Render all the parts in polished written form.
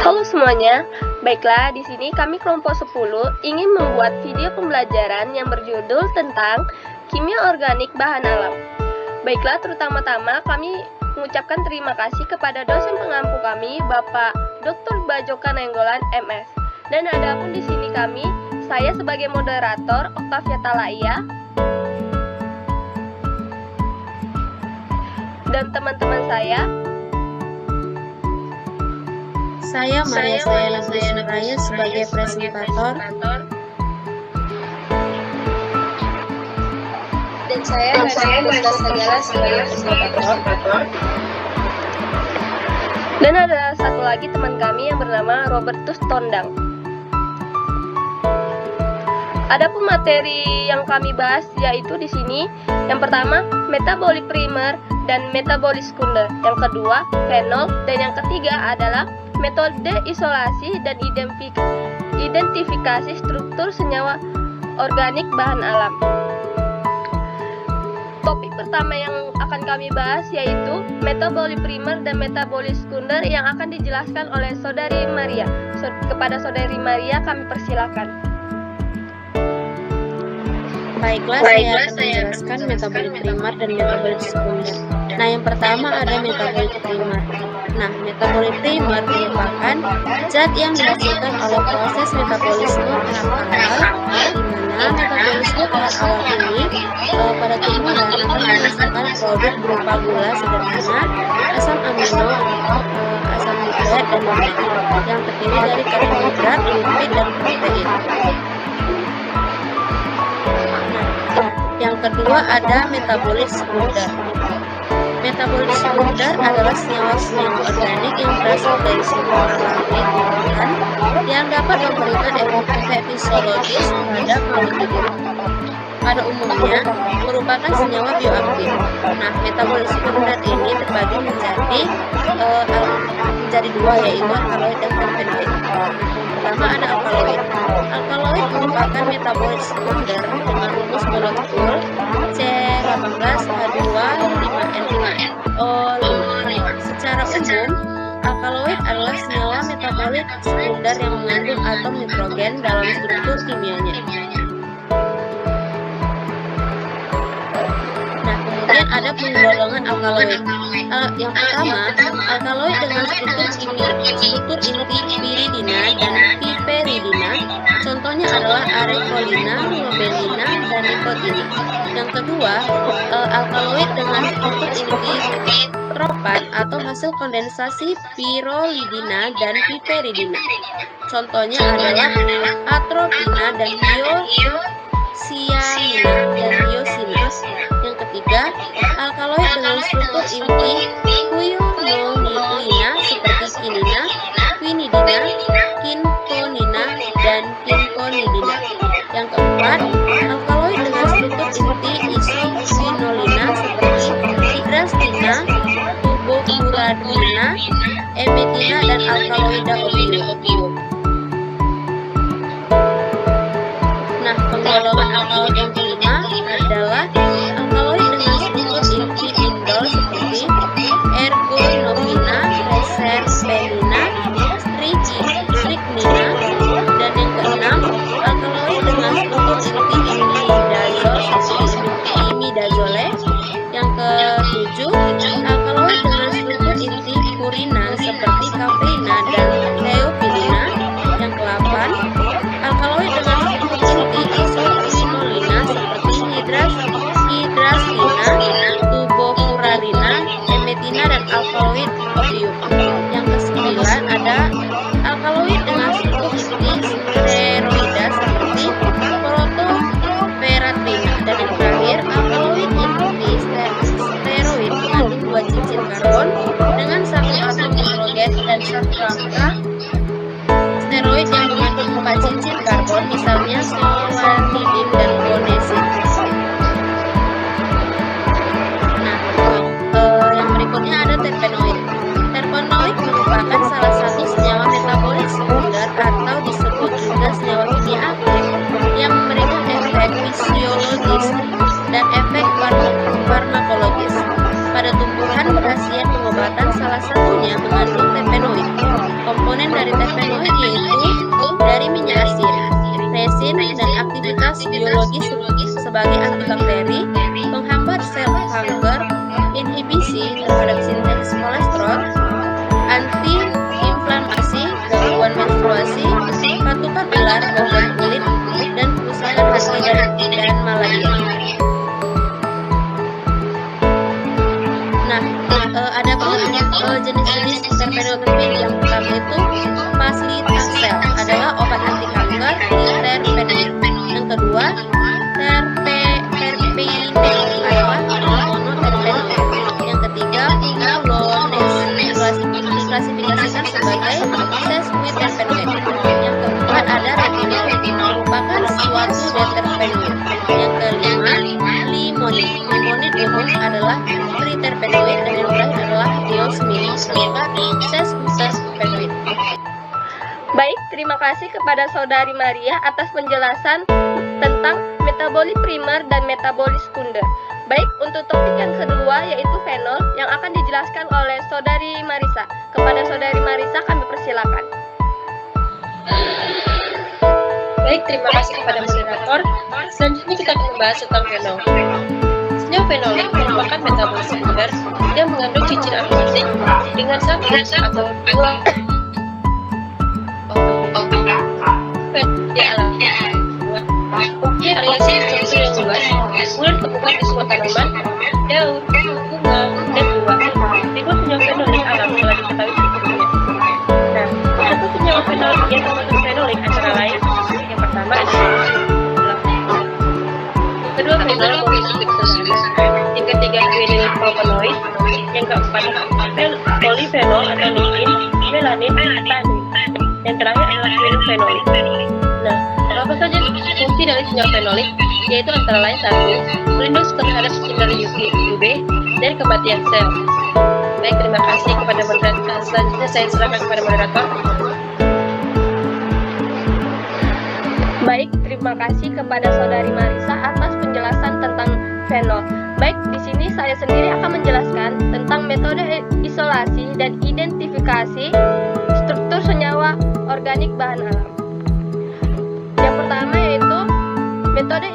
Halo semuanya, baiklah di sini kami kelompok 10 ingin membuat video pembelajaran yang berjudul tentang kimia organik bahan alam. Baiklah, terutama-tama kami mengucapkan terima kasih kepada dosen pengampu kami, Bapak Dr. Bajoka Nainggolan, MS. Dan ada pun di sini kami, saya sebagai moderator, Oktavia Talaia, dan teman-teman saya Maria Sayana Suraya sebagai presentator, dan saya Mbak Sagala sebagai presentator. Dan ada satu lagi teman kami yang bernama Robertus Tondang. Adapun materi yang kami bahas yaitu di sini yang pertama metabolik primer dan metabolik sekunder, yang kedua fenol, dan yang ketiga adalah metode isolasi dan identifikasi struktur senyawa organik bahan alam. Topik pertama yang akan kami bahas yaitu metabolik primer dan metabolik sekunder yang akan dijelaskan oleh Saudari Maria. Kepada Saudari Maria kami persilakan. Baiklah, saya akan menjelaskan metabolik primer dan metabolik sekunder. Nah, yang pertama ada metabolik primer. Nah, metabolik primer merupakan zat yang dihasilkan oleh proses metabolisme tahap awal, di mana metabolisme tahap awal ini pada tumbuhan akan menghasilkan produk berupa gula sederhana, asam amino, asam nukleat, dan lemak yang terdiri dari karbohidrat, lipid, dan protein. Yang kedua ada metabolit sekunder. Metabolit sekunder adalah senyawa-senyawa organik yang berasal dari sumber alami lingkungan yang dapat memberikan efek fisiologis terhadap makhluk hidup. Pada umumnya merupakan senyawa bioaktif. Nah, metabolit sekunder ini terbagi menjadi dua, yaitu alkaloid dan terpenoid. Pertama ada alkaloid. Alkaloid merupakan metabolit sekunder dengan rumus molekul C18H2O5N5. Secara umum, alkaloid adalah senyawa metabolit sekunder yang mengandung atom nitrogen dalam struktur kimianya. Nah, kemudian ada penggolongan alkaloid. Yang pertama, alkaloid dengan struktur inti piridina dan piperidina. Contohnya adalah arekolina, lobelina, dan nikotina. Yang kedua, alkaloid dengan struktur inti tropat atau hasil kondensasi pirolidina dan piperidina. Contohnya adalah atropina dan hiosiamina dan hiosina. Yang ketiga, alkaloid dengan struktur inti quinonucleina seperti kinina, quinidina, quinconina, dan quinconidina. Yang keempat, alkaloid dengan struktur inti isoquinolina seperti hidrastina, tubofuradina, emetina, dan alkaloida opium. Nah, penggolongan alkaloid yang kelima adalah alkaloid dengan struktur inti indol seperti ergonopina, reserpenina, strychnina, dan yang keenam, alkaloid dengan struktur inti imidazol seperti imidazole. Yang ketujuh, alkaloid dengan struktur inti purina seperti kafeina dan theophylline. Yang ke-8, alkaloid dengan struktur inti isoquinolina seperti hidrastina, tubofurarina, emetina, dan alkaloid opium. Yang ke-9 ada alkaloid dengan struktur inti steroida seperti protoperatina. Dan yang terakhir, alkaloid inti steroid mengandung 2 cincin karbon dengan 1 atom nitrogen dan 1 rangka steroid yang mengandung 4 cincin karbon, misalnya solanidin dan guanidin. Nah, yang berikutnya ada terpenoid. Terpenoid merupakan salah satu senyawa metabolit sekunder atau disebut juga senyawa kimia aktif yang memberikan efek fisiologis dan efek farmakologis pada tumbuhan berhasil pengobatan. Salah satunya mengandung terpenoid. Komponen dari biologis sebagai antibakteri, penghambat sel kanker, inhibisi terhadap sintesis kolesterol, anti-inflamasi, gangguan menstruasi, katukan ular, gangguan kulit, dan kerusakan hati dan malaria. Nah, ada pun jenis-jenis terpenoid. Yang pertama itu paclitaxel adalah obat anti kanker terpenoid. Yang kedua terpenoid adalah monoterpenoid. Yang ketiga pumalones diklasifikasikan sebagai sesquiterpenoid. Yang keempat ada retinol merupakan suatu deterpenoid. Yang kelima limonid umum adalah triterpenoid, dan yang terakhir adalah diosmin merupakan sesquiterpenoid. Baik, terima kasih kepada Saudari Maria atas penjelasan tentang metabolit primer dan metabolit sekunder. Baik, untuk topik yang kedua yaitu fenol yang akan dijelaskan oleh Saudari Marisa. Kepada Saudari Marisa kami persilakan. Baik, terima kasih kepada moderator. Selanjutnya kita akan membahas tentang fenol. Senyawa fenolik merupakan metabolit sekunder yang mengandung cincin aromatik dengan satu atau dua mempunyai aliasi struktur yang luas, mudah ditemukan di semua tanaman, daun, bunga, dan buah. Ribuan senyawa fenolik alam telah diketahui strukturnya. Nah, satu senyawa fenolik yang termasuk fenolik antara lain, yang pertama adalah kedua fenol monofiksosa, yang ketiga vinylpropanoid, yang keempat polyphenol atau likin, melanin, tannin, yang terakhir adalah fenolik. Nah, apa saja fungsi dari senyawa fenolik? Yaitu antara lain satu, melindungi terhadap sinar UV dari kematian sel. Baik, terima kasih kepada moderator. Selanjutnya saya serahkan kepada moderator. Baik, terima kasih kepada Saudari Marisa atas penjelasan tentang fenol. Baik, di sini saya sendiri akan menjelaskan tentang metode isolasi dan identifikasi struktur senyawa organik bahan alam. Yang pertama yaitu metode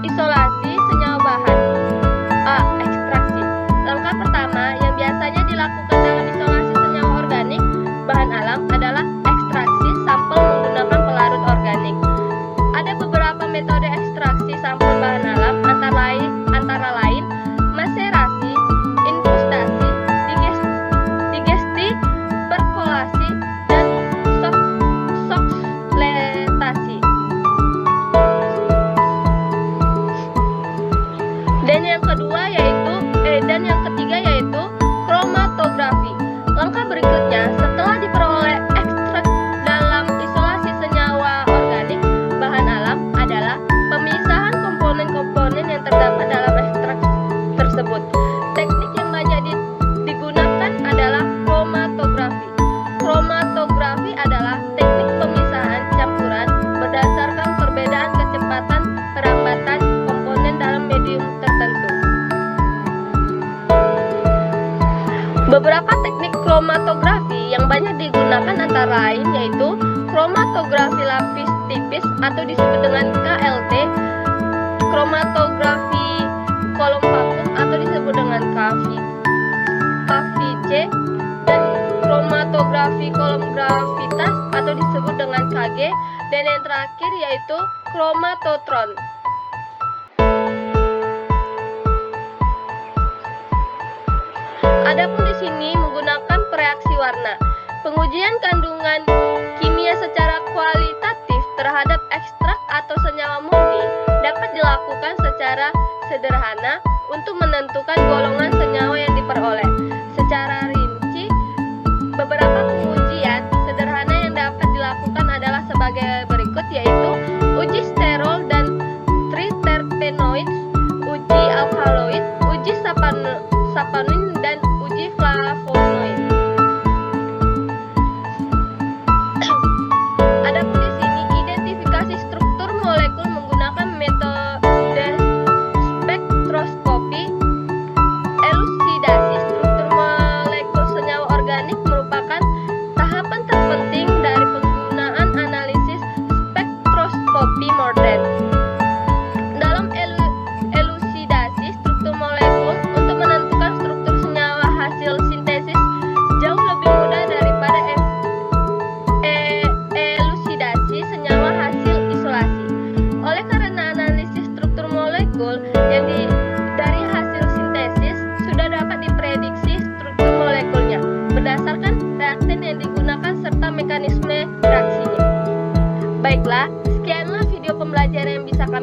isolasi senyawa bahan. A. Ekstraksi. Langkah pertama yang biasanya dilakukan dalam isolasi senyawa organik bahan alam adalah ekstraksi sampel menggunakan pelarut organik. Ada beberapa metode ekstraksi sampel bahan alam antara lain maserasi, infustasi, digesti, perkolasi, dan soksletasi. Dan yang ketiga yaitu kromatografi. Langkah berikutnya setelah diperoleh ekstrak dalam isolasi senyawa organik bahan alam adalah pemisahan komponen-komponen yang terdapat dalam ekstrak tersebut. Teknik yang banyak digunakan adalah kromatografi. Kromatografi adalah teknik pemisahan campuran berdasarkan perbedaan kecepatan perambatan komponen dalam medium tertentu. Beberapa teknik kromatografi yang banyak digunakan antara lain yaitu kromatografi lapis tipis atau disebut dengan KLT, kromatografi kolom vakum atau disebut dengan KVC, dan kromatografi kolom gravitas atau disebut dengan KG, dan yang terakhir yaitu kromatotron. Adapun di sini menggunakan pereaksi warna. Pengujian kandungan kimia secara kualitatif terhadap ekstrak atau senyawa murni dapat dilakukan secara sederhana untuk menentukan golongan senyawa yang diperoleh. Secara rinci, beberapa pengujian sederhana yang dapat dilakukan adalah sebagai berikut, yaitu uji sterol dan triterpenoid, uji alkaloid, uji saponin, dan uji flavonoid. Adapun di sini identifikasi struktur molekul menggunakan metode spektroskopi. Elusidasi struktur molekul senyawa organik merupakan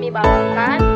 kami bawakan